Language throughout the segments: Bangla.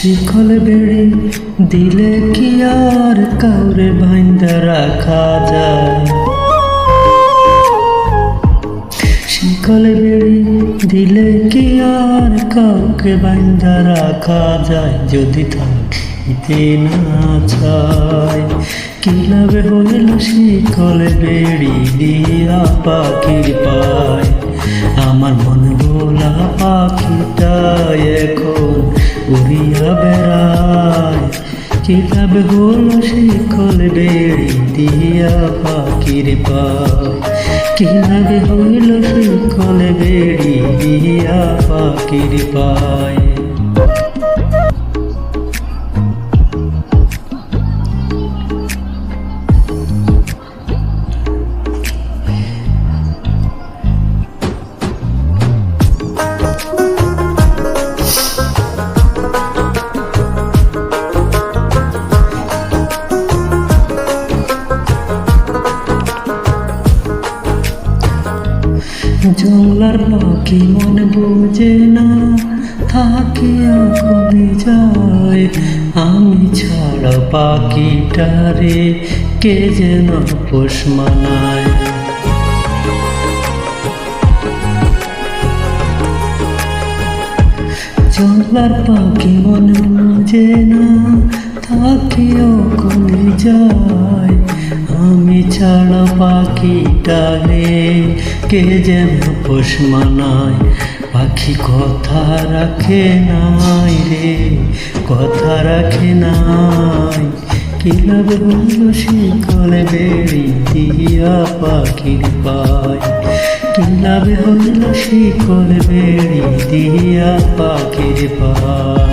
শিকল বেড়ি দিলে কি আর কাউরে বাইন্ধা রাখা যায়? শিকল বেড়ি দিলে কি আর কাউকে বাইন্ধা রাখা যায়? যদি থাকিতে না চায় কি লাভে হইল শিকল বেড়ি দিয়া পাখির পায়? আমার মন ভোলা পাখিটা এখন উড়িয়া বেড়ায়। কি লাভে হল শিকল বেড়ি দিয়া পাখির পায়? কি লাভে হইল শিকল বেড়ি দিয়া পাখির পায়? জংলার পাখি মন বুঝে না, থাকিয়া কমে যায়। আমি ছাড়া পাখিটারে কে যেন পোষ মানায়। জংলার পাখি মন বুঝে না, থাকিয়া কমে যায়। আমি ছাড়া পাখিটারে কে যেন পোষ মানায়। পাখি কথা রাখে নাই রে, কথা রাখে নাই। কি লাভ হইল শিকল বেড়ি দিয়া পাখির পায়? কি লাভ হইল শিকল বেড়ি দিয়া পাখির পায়?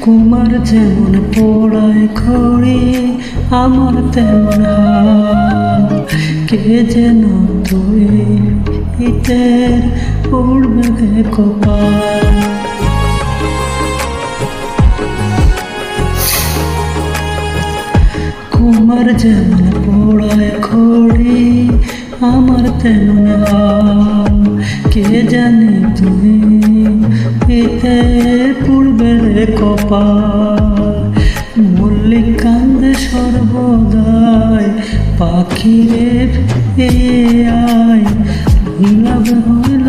কুমার যেমন পোড়ায় খড়ি, আমার তেমন হাল। কে যেন তুই ইতের উড়বে কপাল। কুমার যেমন পোড়ায় খড়ি, আমার তেমন হাল। কে জানে তুমি এতে পূর্বে কপাল। মল্লিক কান্দে সর্বদাই পাখিরে আয়। লাভ হইল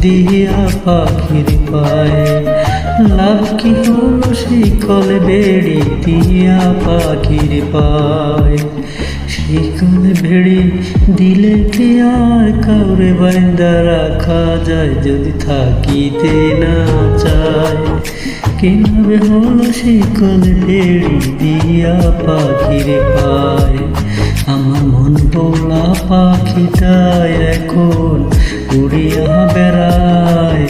দিয়া পাখির পায়? লাভ কি হল শিকল বেড়ি দিয়া পাখির পায়? শিকল বেড়ি দিলে কি আর কাউরে বাইন্ধা রাখা যায়? যদি থাকিতে না চায় কি লাভে হল শিকল বেড়ি দিয়া পাখির পায়? আমার মন ভোলা পাখিটা এখন উড়িয়া বেড়ায়।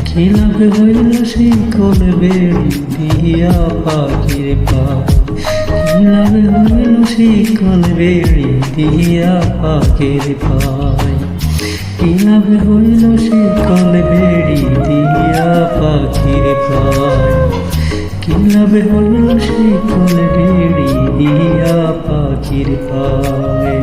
কি লাভে হইল শিকল বেড়ি দিয়া পাখির পায়? কি লাভে হইল শিকল বেড়ি দিয়া পাখির পায়? কি লাভে হইল শিকল বেড়ি দিয়া পাখির পায়? কি লাভে হইল শিকল বেড়ি দিয়া পাখির পায়?